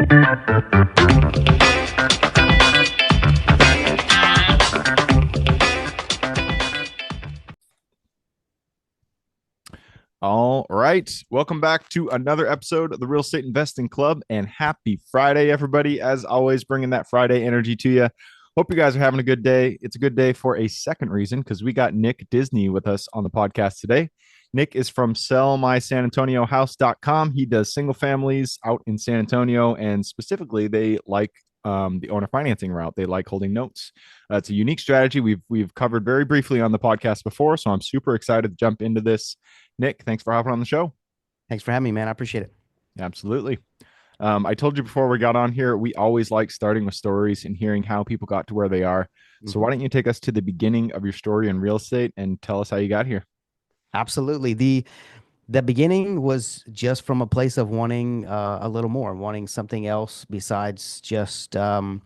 All right. Welcome back to another episode of the Real Estate Investing Club, and happy Friday, everybody. As always, bringing that Friday energy to you. Hope you guys are having a good day. It's a good day for a second reason because we got Nick Disney with us on the podcast today. Nick is from sellmysanantoniohouse.com. He does single families out in San Antonio, and specifically, they like the owner financing route. They like holding notes. It's a unique strategy we've covered very briefly on the podcast before, so I'm super excited to jump into this. Nick, thanks for hopping on the show. Thanks for having me, man. I appreciate it. Absolutely. I told you before we got on here, we always like starting with stories and hearing how people got to where they are. So why don't you take us to the beginning of your story in real estate and tell us how you got here? Absolutely. The beginning was just from a place of wanting a little more, wanting something else besides just a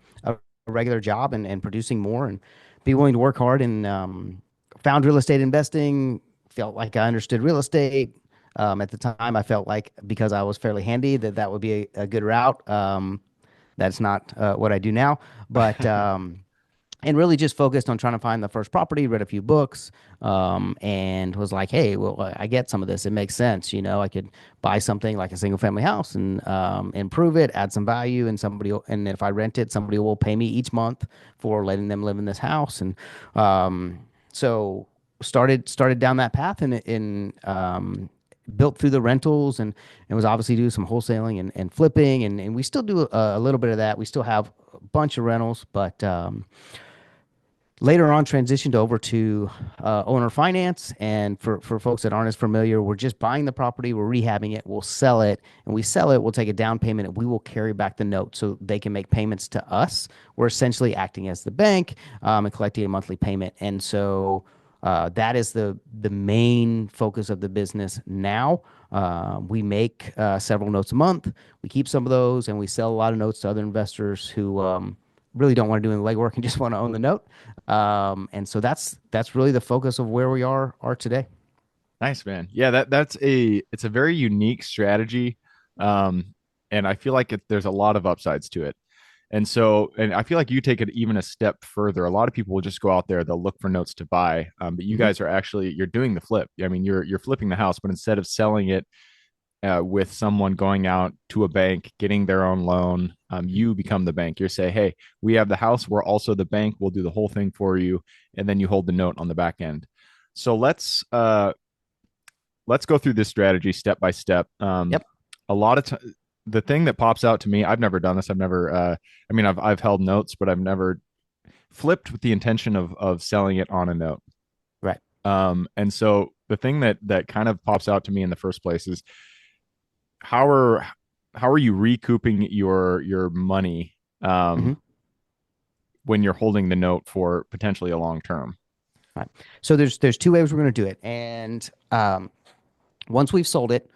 regular job and producing more and be willing to work hard and found real estate investing, felt like I understood real estate. At the time, I felt like because I was fairly handy that would be a good route. That's not what I do now, but and really just focused on trying to find the first property, read a few books, and was like, hey, well, I get some of this. It makes sense. You know, I could buy something like a single family house and improve it, add some value, and and if I rent it, somebody will pay me each month for letting them live in this house. And so started down that path and built through the rentals and was obviously do some wholesaling and flipping and we still do a little bit of that. We still have a bunch of rentals, but later on transitioned over to owner finance. And for folks that aren't as familiar, we're just buying the property, we're rehabbing it, we'll sell it, and we sell it, we'll take a down payment, and we will carry back the note so they can make payments to us. We're essentially acting as the bank and collecting a monthly payment. And so that is the main focus of the business now. We make several notes a month. We keep some of those, and we sell a lot of notes to other investors who really don't want to do any legwork and just want to own the note. And so that's really the focus of where we are today. Nice, man. Yeah, it's a very unique strategy, and I feel like there's a lot of upsides to it. And I feel like you take it even a step further. A lot of people will just go out there, they'll look for notes to buy, but you Mhm. guys you're doing the flip. I mean, you're flipping the house, but instead of selling it with someone going out to a bank, getting their own loan, you become the bank. You say, hey, we have the house. We're also the bank. We'll do the whole thing for you. And then you hold the note on the back end. So let's go through this strategy step by step. Yep. A lot of the thing that pops out to me, I've never done this. I've never, I mean, I've held notes, but I've never flipped with the intention of selling it on a note. Right. And so the thing that kind of pops out to me in the first place is how are you recouping your money Mhm. when you're holding the note for potentially a long term? Right. So there's two ways we're going to do it. And once we've sold it,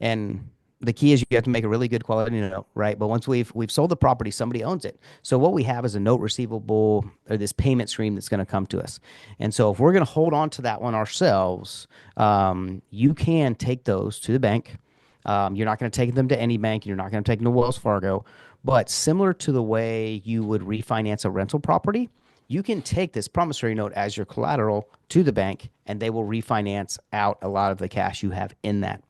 and the key is you have to make a really good quality note, right? But once we've sold the property, somebody owns it. So what we have is a note receivable or this payment stream that's going to come to us. And so if we're going to hold on to that one ourselves, you can take those to the bank. You're not going to take them to any bank. You're not going to take them to Wells Fargo. But similar to the way you would refinance a rental property, you can take this promissory note as your collateral to the bank, and they will refinance out a lot of the cash you have in that.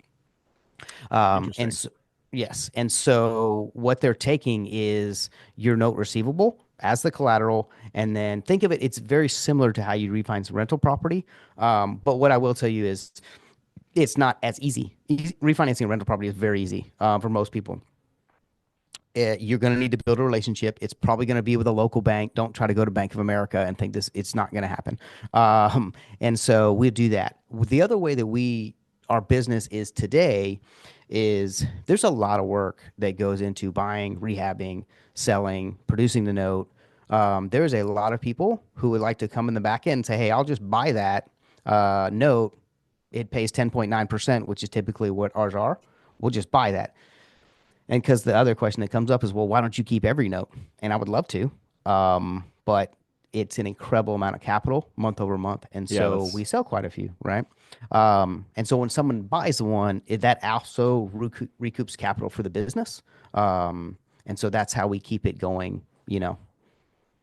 And Interesting. so, yes. And so what they're taking is your note receivable as the collateral. And then think of it, it's very similar to how you refinance a rental property. But what I will tell you is it's not as easy. Refinancing a rental property is very easy for most people. You're going to need to build a relationship. It's probably going to be with a local bank. Don't try to go to Bank of America and think it's not going to happen. And so we do that. The other way that our business is today is there's a lot of work that goes into buying, rehabbing, selling, producing the note. There's a lot of people who would like to come in the back end and say, hey, I'll just buy that note. It pays 10.9%, which is typically what ours are. We'll just buy that. And because the other question that comes up is, well, why don't you keep every note? And I would love to, but it's an incredible amount of capital month over month, and Yeah, so we sell quite a few, right? And so when someone buys one, that also recoups capital for the business. And so that's how we keep it going,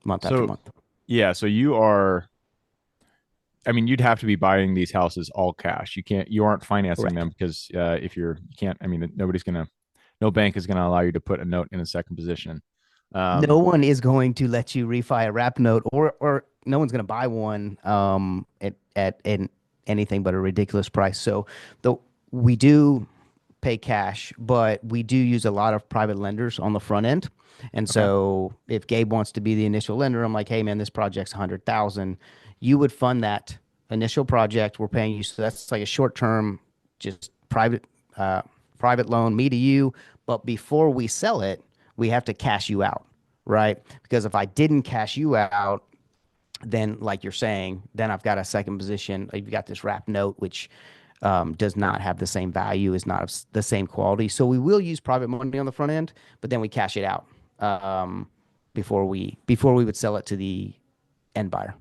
month after So month. yeah, so I mean, you'd have to be buying these houses all cash. You aren't financing Correct. them because if you can't, I mean, no bank is gonna allow you to put a note in a second position. No Um, one is going to let you refi a wrap note, or no one's going to buy one at anything but a ridiculous price. So the we do pay cash, but we do use a lot of private lenders on the front end. And okay, so if Gabe wants to be the initial lender, I'm like, hey man, this project's 100,000. You would fund that initial project. We're paying you, so that's like a short term, just uh, private loan, me to you. But before we sell it, we have to cash you out, right? Because if I didn't cash you out, then like you're saying, then I've got a second position. You've got this wrap note, which does not have the same value, is not of the same quality. So we will use private money on the front end, but then we cash it out before we would sell it to the end buyer.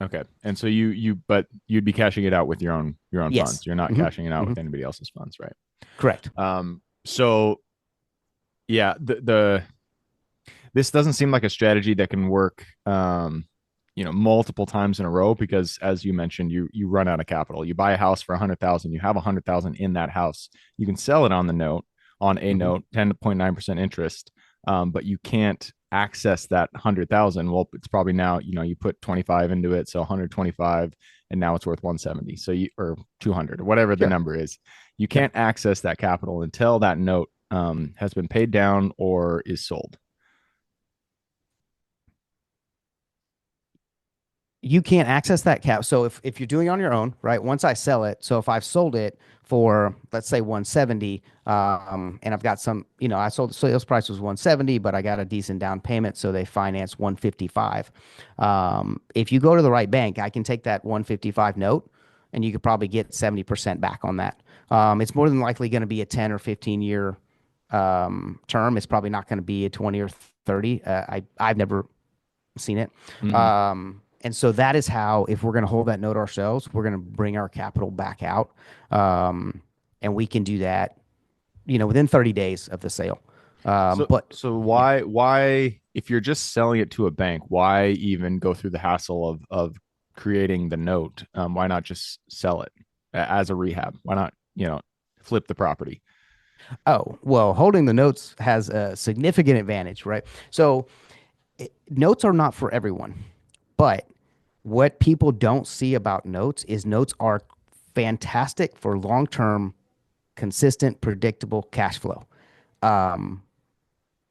okay. And so but you'd be cashing it out with your own Yes. funds. You're not Hmm. cashing it out Hmm. with anybody else's funds, right? Correct. So yeah, the this doesn't seem like a strategy that can work multiple times in a row because as you mentioned, you run out of capital. You buy a house for 100,000, you have 100,000 in that house. You can sell it on a Hmm. note, 10.9% interest. But you can't access that 100,000. Well, it's probably now, you put 25 into it, so 125, and now it's worth 170. So or 200 or whatever the Sure. number is. You Yep. can't access that capital until that note has been paid down or is sold. You can't access that cap. So if you're doing it on your own, right? Once I sell it, so if I've sold it for let's say 170, and I've got some, I sold the sales price was 170, but I got a decent down payment, so they finance 155. If you go to the right bank, I can take that 155 note, and you could probably get 70% back on that. It's more than likely going to be a 10 or 15 year term. It's probably not going to be a 20 or 30. I've never seen it. Mm-hmm. And so that is how, if we're going to hold that note ourselves, we're going to bring our capital back out. And we can do that, within 30 days of the sale. So But so yeah. why if you're just selling it to a bank, why even go through the hassle of creating the note? Why not just sell it as a rehab? Why not, flip the property? Oh, well, holding the notes has a significant advantage, right? So notes are not for everyone. But what people don't see about notes is notes are fantastic for long term, consistent, predictable cash flow. Um,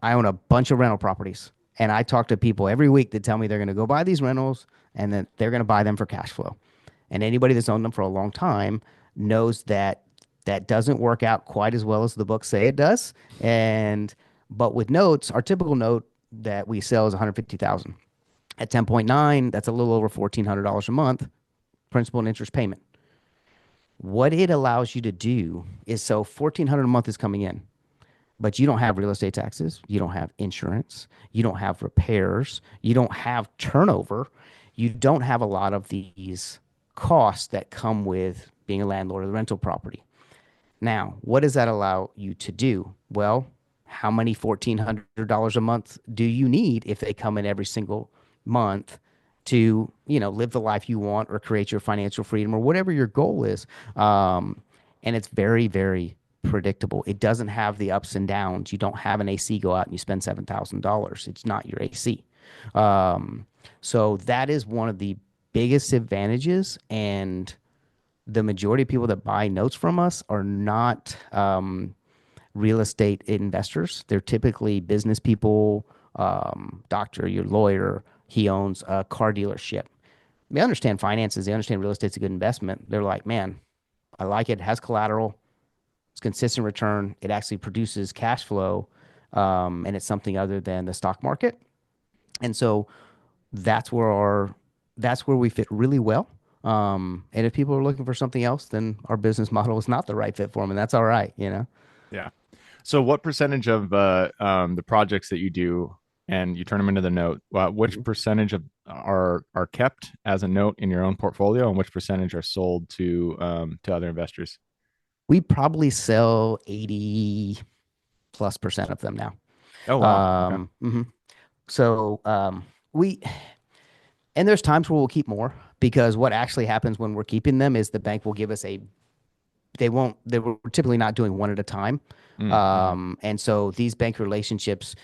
I own a bunch of rental properties, and I talk to people every week that tell me they're going to go buy these rentals and that they're going to buy them for cash flow. And anybody that's owned them for a long time knows that that doesn't work out quite as well as the books say it does. And but with notes, our typical note that we sell is 150,000. At 10.9, that's a little over $1,400 a month, principal and interest payment. What it allows you to do is, so 1,400 a month is coming in, but you don't have real estate taxes, you don't have insurance, you don't have repairs, you don't have turnover, you don't have a lot of these costs that come with being a landlord of the rental property. Now, what does that allow you to do? Well, how many $1,400 a month do you need if they come in every single month to, live the life you want or create your financial freedom or whatever your goal is? And it's very, very predictable. It doesn't have the ups and downs. You don't have an AC go out and you spend $7,000. It's not your AC. Um, so that is one of the biggest advantages. And the majority of people that buy notes from us are not real estate investors. They're typically business people, doctor, your lawyer. He owns a car dealership. They understand finances. They understand real estate's a good investment. They're like, man, I like it. It has collateral. It's consistent return. It actually produces cash flow, and it's something other than the stock market. And so that's where our that's where we fit really well. And if people are looking for something else, then our business model is not the right fit for them, and that's all right. Yeah. So what percentage of the projects that you do and you turn them into the note, which Mhm. percentage of are kept as a note in your own portfolio, and which percentage are sold to other investors? We probably sell 80 plus percent of them now. Oh wow. Okay. Mhm. So we and there's times where we'll keep more because what actually happens when we're keeping them is the bank will give us a they won't they were typically not doing one at a time. Mm-hmm. And so these bank relationships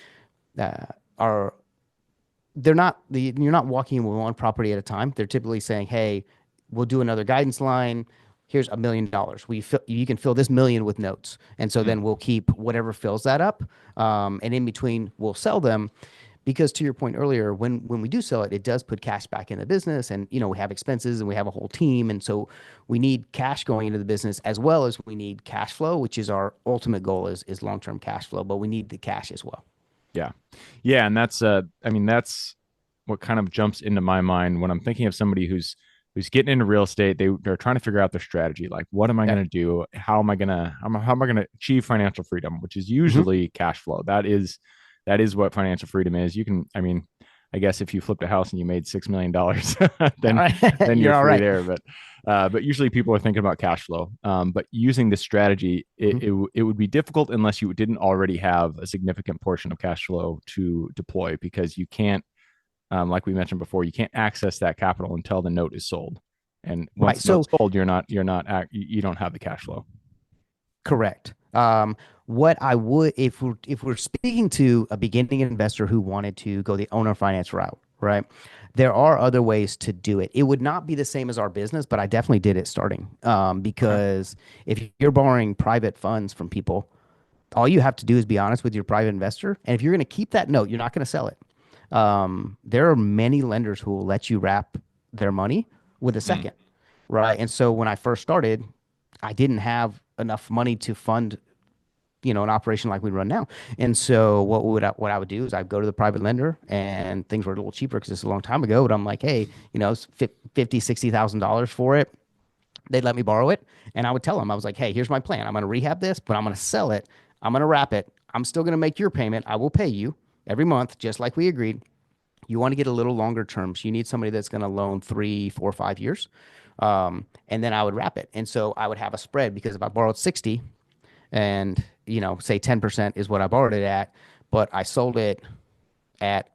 uh, are you're not walking in with one property at a time. They're typically saying, "Hey, we'll do another guidance line. Here's $1 million. You can fill this million with notes." And so then we'll keep whatever fills that up. And in between, we'll sell them because to your point earlier, when we do sell it, it does put cash back in the business, and we have expenses and we have a whole team, and so we need cash going into the business as well as we need cash flow, which is our ultimate goal is long term cash flow, but we need the cash as well. Yeah. Yeah, and that's I mean that's what kind of jumps into my mind when I'm thinking of somebody who's getting into real estate. They're trying to figure out their strategy. Like, what am I going Yep. to do? How am I going to achieve financial freedom, which is Hmm. usually cash flow. That is what financial freedom is. You can, I mean, I guess if you flipped a house and you made $6 million, All then right. then you're You're all free right. there. But usually people are thinking about cash flow. But using this strategy, Mhm. it would be difficult unless you didn't already have a significant portion of cash flow to deploy because you can't, like we mentioned before, you can't access that capital until the note is sold. And once Right. the note's So sold, you don't have the cash flow. correct. What I would, if we're speaking to a beginning investor who wanted to go the owner finance route, right? There are other ways to do it. It would not be the same as our business, but I definitely did it starting. Okay. Because if you're borrowing private funds from people, all you have to do is be honest with your private investor, and if you're going to keep that note, you're not going to sell it. There are many lenders who will let you wrap their money with a Mm, second, right? And so when I first started, I didn't have enough money to fund, an operation like we run now. And so what I would do is I'd go to the private lender, and things were a little cheaper because it's a long time ago. But I'm like, hey, it's 50, $60,000 for it. They'd let me borrow it, and I would tell them, I was like, hey, here's my plan. I'm going to rehab this, but I'm going to sell it. I'm going to wrap it. I'm still going to make your payment. I will pay you every month, just like we agreed. You want to get a little longer terms. You need somebody that's going to loan 3, 4, 5 years. And then I would wrap it. And so I would have a spread because if I borrowed 60 and, say 10% is what I borrowed it at, but I sold it at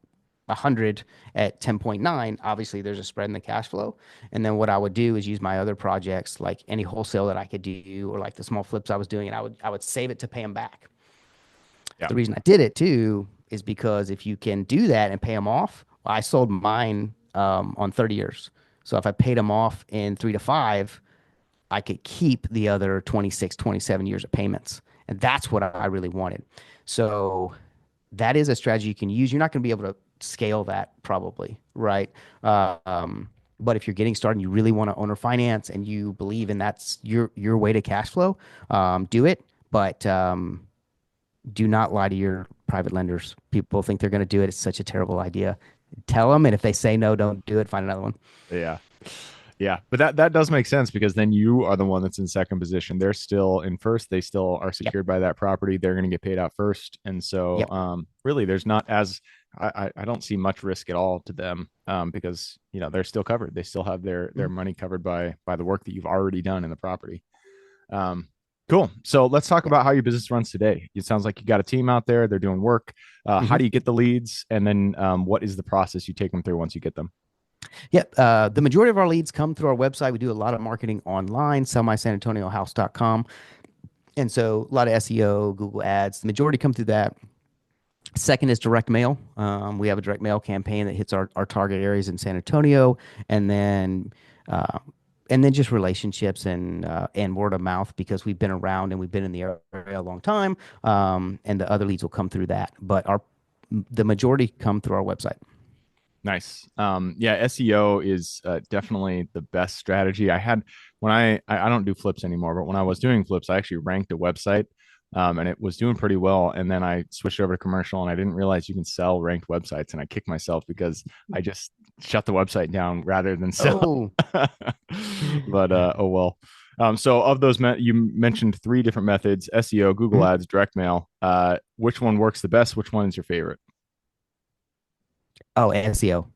100 at 10.9, obviously there's a spread in the cash flow. And then what I would do is use my other projects, like any wholesale that I could do or like the small flips I was doing, and I would save it to pay them back. yeah. The reason I did it too is because if you can do that and pay them off, I sold mine on 30 years. So if I paid them off in 3 to 5, I could keep the other 26, 27 years of payments. And that's what I really wanted. So that is a strategy you can use. You're not going to be able to scale that probably, right? But if you're getting started and you really want to owner finance and you believe in that's your way to cash flow, do it. But do not lie to your private lenders. People think they're going to do it. It's such a terrible idea. Tell them, and if they say no, don't do it. Find another one. Yeah. Yeah, but that does make sense because then you are the one that's in second position. They're still in first. They still are Yep. secured by that property. They're going to get paid out first, and so Yep. really, there's not as I don't see much risk at all to them because they're still covered. They still have their Mhm. money covered by the work that you've already done in the property. Um, cool. So let's talk Yep. about how your business runs today. It sounds like you got a team out there. They're doing work. How Hmm. do you get the leads, and then what is the process you take them through once you get them? Yep. The majority of our leads come through our website. We do a lot of marketing online, sellmysanantoniohouse.com. And so a lot of SEO, Google ads, the majority come through that. Second is direct mail. We have a direct mail campaign that hits our target areas in San Antonio, and then uh, and then just relationships and word of mouth because we've been around and we've been in the area a long time. And the other leads will come through that, but the majority come through our website. Nice. Yeah, SEO is definitely the best strategy. I had when I don't do flips anymore, but when I was doing flips, I actually ranked a website, and it was doing pretty well. And then I switched over to commercial, and I didn't realize you can sell ranked websites, and I kicked myself because I just shut the website down rather than sell. Oh, But oh well. So of those, you mentioned three different methods: SEO, Google mhm. Ads, direct mail. Which one works the best? Which one is your favorite? Oh, SEO.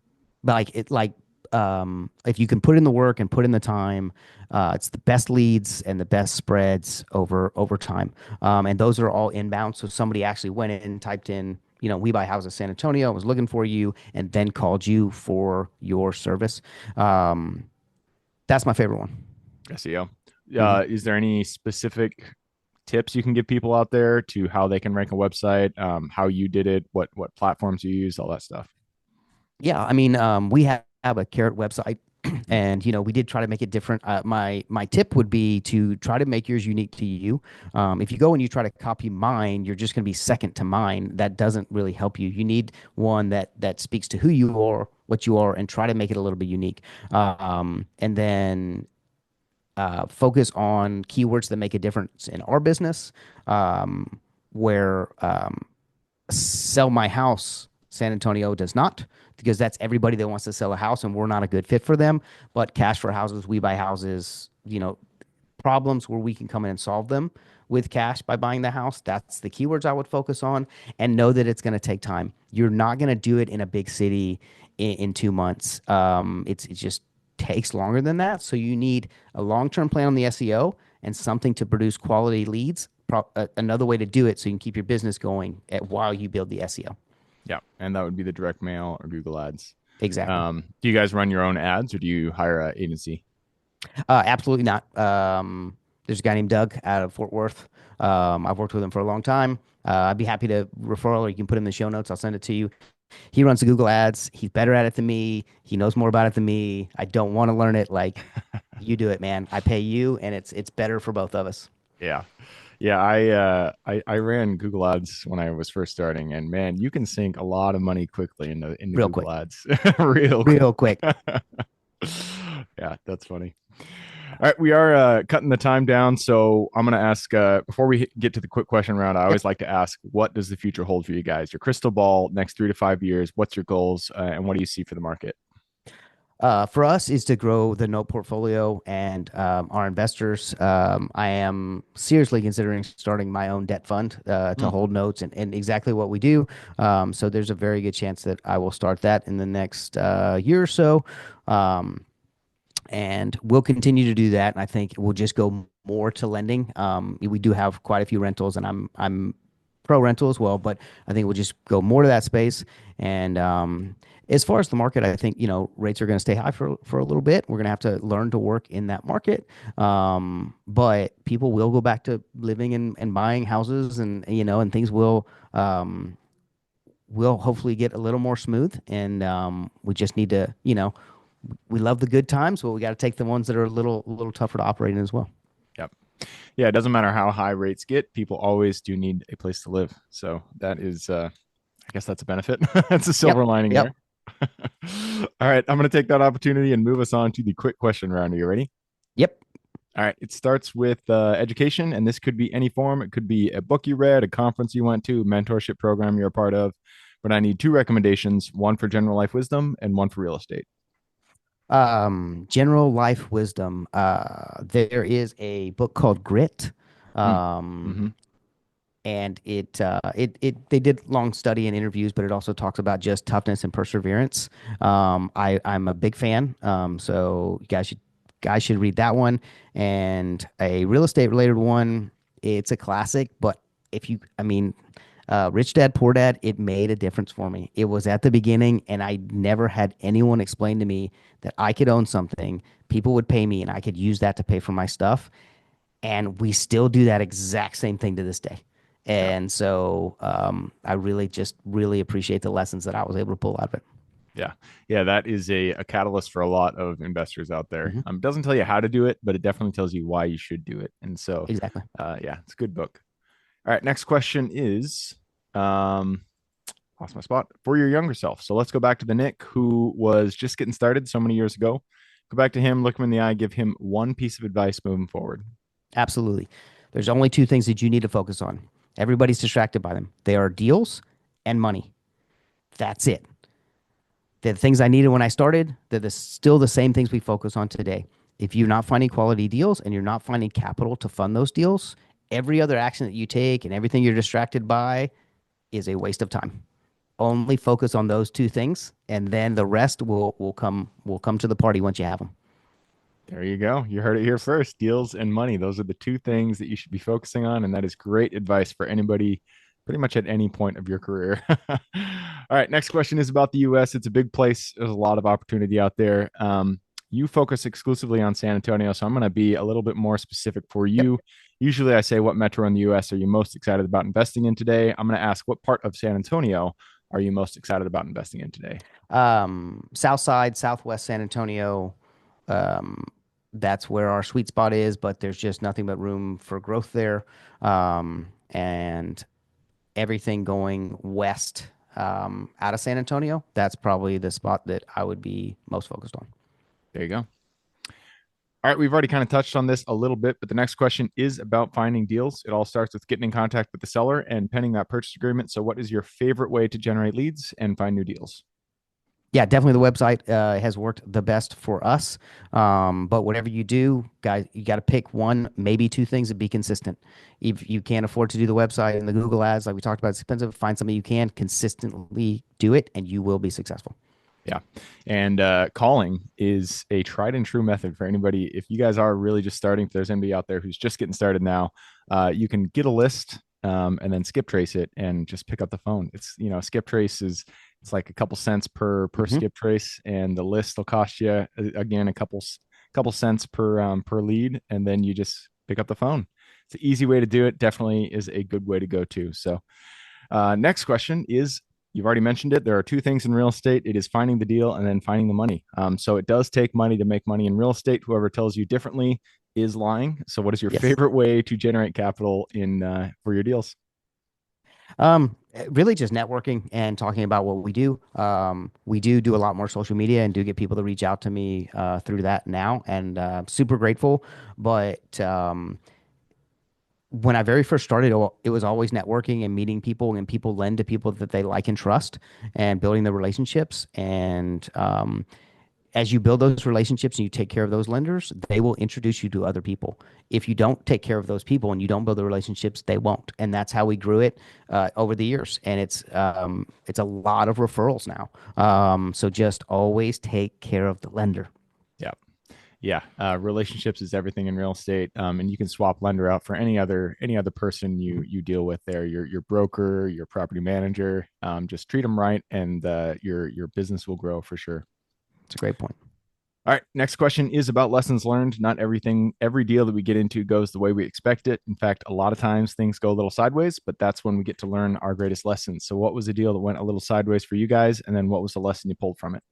But if you can put in the work and put in the time, it's the best leads and the best spreads over time. And those are all inbound. So somebody actually went in and typed in We buy houses San Antonio, was looking for you, and then called you for your service. Um, that's my favorite one. SEO. Mhm. Is there any specific tips you can give people out there to how they can rank a website, how you did it, what platforms you use, all that stuff? Yeah, I mean, we have a Carrot website, and we did try to make it different. My tip would be to try to make yours unique to you. If you go and you try to copy mine, you're just going to be second to mine. That doesn't really help you. You need one that speaks to who you are, what you are, and try to make it a little bit unique. And then focus on keywords that make a difference in our business. Where sell my house, San Antonio does not, because that's everybody that wants to sell a house, and we're not a good fit for them. But cash for houses, we buy houses, problems where we can come in and solve them with cash by buying the house. That's the keywords I would focus on, and know that it's going to take time. You're not going to do it in a big city in 2 months. It just takes longer than that. So you need a long-term plan on the SEO and something to produce quality leads. Another way to do it so you can keep your business going while you build the SEO. Yeah, and that would be the direct mail or Google Ads. Exactly. Do you guys run your own ads or do you hire an agency? Absolutely not. There's a guy named Doug out of Fort Worth. I've worked with him for a long time. I'd be happy to referral, or you can put him in the show notes. I'll send it to you. He runs the Google Ads. He's better at it than me. He knows more about it than me. I don't want to learn it. Like, you do it, man. I pay you, and it's better for both of us. Yeah. Yeah, I ran Google Ads when I was first starting, and man, you can sink a lot of money quickly into Real Google quick. Ads, real quick. Real quick. Yeah, that's funny. All right, we are cutting the time down, so I'm gonna ask before we get to the quick question round. I Yep. always like to ask, what does the future hold for you guys? Your crystal ball, next 3 to 5 years. What's your goals, and what do you see for the market? For us is to grow the note portfolio and our investors. I am seriously considering starting my own debt fund to Hmm. hold notes and exactly what we do. So there's a very good chance that I will start that in the next year or so. Um, and we'll continue to do that. And I think we'll just go more to lending. We do have quite a few rentals, and I'm pro rental as well, but I think we'll just go more to that space. And as far as the market, I think rates are going to stay high for a little bit. We're going to have to learn to work in that market, but people will go back to living and buying houses, and things will hopefully get a little more smooth. And we just need to we love the good times, but we got to take the ones that are a little tougher to operate in as well. Yep. Yeah, it doesn't matter how high rates get, people always do need a place to live. So that is, I guess that's a benefit. That's a Yep. silver lining Yep. there. All right, I'm going to take that opportunity and move us on to the quick question round. Are you ready? Yep. All right, it starts with education, and this could be any form. It could be a book you read, a conference you went to, mentorship program you're a part of. But I need two recommendations, one for general life wisdom and one for real estate. General life wisdom. There is a book called Grit. Mm. Um, Mm-hmm. and it they did long study and interviews, but it also talks about just toughness and perseverance. I'm a big fan. So you guys should read that one. And a real estate related one, it's a classic, but I mean, Rich Dad Poor Dad, it made a difference for me. It was at the beginning, and I never had anyone explain to me that I could own something, people would pay me, and I could use that to pay for my stuff. And we still do that exact same thing to this day. Yeah. And so I really just really appreciate the lessons that I was able to pull out of it. Yeah. Yeah. That is a catalyst for a lot of investors out there. Hmm. It doesn't tell you how to do it, but it definitely tells you why you should do it. And so, Exactly. yeah, it's a good book. All right. Next question is um, lost my spot for your younger self. So let's go back to the Nick who was just getting started so many years ago. Go back to him, look him in the eye, give him one piece of advice moving forward. Absolutely. There's only two things that you need to focus on. Everybody's distracted by them. They are deals and money. That's it. The things I needed when I started, still the same things we focus on today. If you're not finding quality deals and you're not finding capital to fund those deals, every other action that you take and everything you're distracted by is a waste of time. Only focus on those two things, and then the rest will come to the party once you have them. There you go. You heard it here first. Deals and money. Those are the two things that you should be focusing on. And that is great advice for anybody pretty much at any point of your career. All right, next question is about the US. It's a big place. There's a lot of opportunity out there. You focus exclusively on San Antonio, so I'm going to be a little bit more specific for Yep. you. Usually I say, what metro in the US are you most excited about investing in today? I'm going to ask, what part of San Antonio are you most excited about investing in today? South side, Southwest San Antonio. Um, that's where our sweet spot is, but there's just nothing but room for growth there. And everything going west, out of San Antonio, that's probably the spot that I would be most focused on. There you go. All right, we've already kind of touched on this a little bit, but the next question is about finding deals. It all starts with getting in contact with the seller and penning that purchase agreement. So, what is your favorite way to generate leads and find new deals? Yeah, definitely the website has worked the best for us. But whatever you do, guys, you got to pick one, maybe two things and be consistent. If you can't afford to do the website and the Google ads, like we talked about, it's expensive. Find something you can consistently do it, and you will be successful. Yeah. And calling is a tried and true method for anybody. If you guys are really just starting, if there's anybody out there who's just getting started now, you can get a list and then skip trace it and just pick up the phone. It's, skip trace is, it's like a couple cents per Hmm. skip trace, and the list will cost you again a couple cents per lead, and then you just pick up the phone. It's an easy way to do it. Definitely is a good way to go to. So, next question is, you've already mentioned it. There are two things in real estate. It is finding the deal and then finding the money. So it does take money to make money in real estate. Whoever tells you differently is lying. So what is your Yes. favorite way to generate capital in for your deals? Really just networking and talking about what we do. We do a lot more social media and do get people to reach out to me through that now, and super grateful. But when I very first started, it was always networking and meeting people, and people lend to people that they like and trust, and building the relationships. And as you build those relationships and you take care of those lenders, they will introduce you to other people. If you don't take care of those people and you don't build the relationships, they won't. And that's how we grew it over the years. And it's a lot of referrals now. So just always take care of the lender. Yeah. Yeah, relationships is everything in real estate, and you can swap lender out for any other person you deal with there. Your broker, your property manager. Just treat them right, and your business will grow for sure. It's a great point. All right, next question is about lessons learned. Not every deal that we get into goes the way we expect it. In fact, a lot of times things go a little sideways, but that's when we get to learn our greatest lessons. So, what was a deal that went a little sideways for you guys, and then what was the lesson you pulled from it?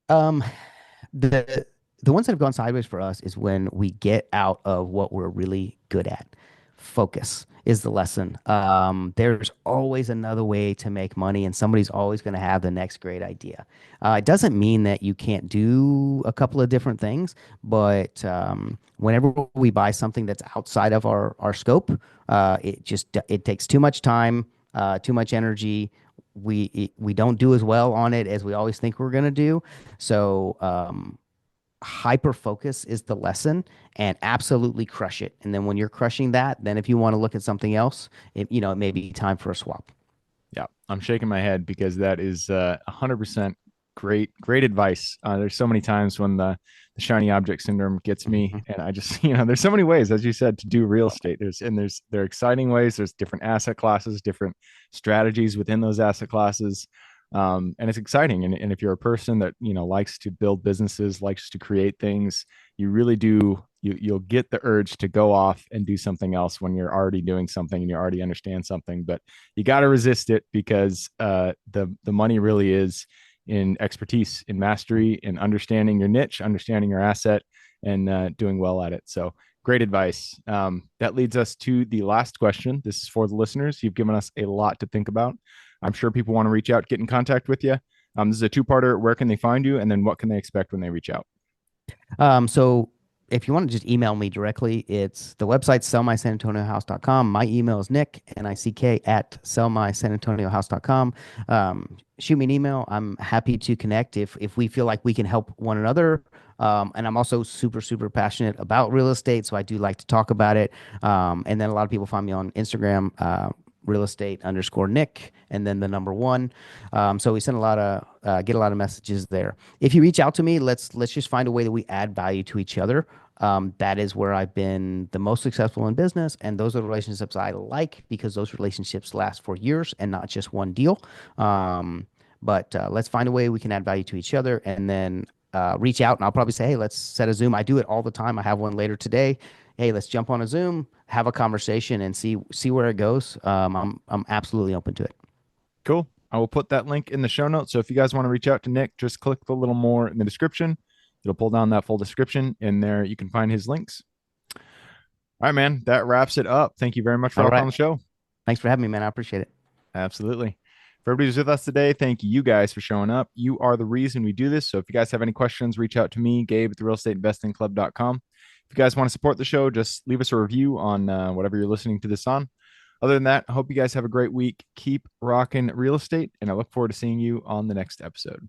Um, the the ones that have gone sideways for us is when we get out of what we're really good at. Focus is the lesson. There's always another way to make money, and somebody's always going to have the next great idea. It doesn't mean that you can't do a couple of different things, but whenever we buy something that's outside of our scope, it takes too much time, too much energy. We don't do as well on it as we always think we're going to do. So hyper focus is the lesson, and absolutely crush it. And then when you're crushing that, then if you want to look at something else, it may be time for a swap. Yeah, I'm shaking my head because that is 100% great advice. There's so many times when the shiny object syndrome gets me, Mhm. and I just there's so many ways, as you said, to do real estate. There are exciting ways. There's different asset classes, different strategies within those asset classes. And it's exciting. And if you're a person that likes to build businesses, likes to create things, you really do. You'll get the urge to go off and do something else when you're already doing something and you already understand something. But you got to resist it because the money really is in expertise, in mastery, in understanding your niche, understanding your asset, and doing well at it. So great advice. That leads us to the last question. This is for the listeners. You've given us a lot to think about. I'm sure people want to reach out, get in contact with you. This is a two-parter. Where can they find you? And then what can they expect when they reach out? So if you want to just email me directly, it's the website sellmysanantoniohouse.com. My email is Nick, Nick at sellmysanantoniohouse.com. Shoot me an email. I'm happy to connect if we feel like we can help one another. And I'm also super passionate about real estate, so I do like to talk about it. And then a lot of people find me on Instagram, real estate underscore Nick, and then the number one. So we send get a lot of messages there. If you reach out to me, let's just find a way that we add value to each other. That is where I've been the most successful in business, and those are the relationships I like because those relationships last for years and not just one deal. But let's find a way we can add value to each other, and then reach out. And I'll probably say, hey, let's set a Zoom. I do it all the time. I have one later today. Hey, let's jump on a Zoom, have a conversation, and see where it goes. I'm absolutely open to it. Cool. I will put that link in the show notes. So if you guys want to reach out to Nick, just click the little more in the description. It'll pull down that full description, and there you can find his links. All right, man. That wraps it up. Thank you very much for All hopping on right. the show. Thanks for having me, man. I appreciate it. Absolutely. For everybody who's with us today, thank you guys for showing up. You are the reason we do this. So if you guys have any questions, reach out to me, Gabe at the realestateinvestingclub.com. If you guys want to support the show, just leave us a review on whatever you're listening to this on. Other than that, I hope you guys have a great week. Keep rocking real estate, and I look forward to seeing you on the next episode.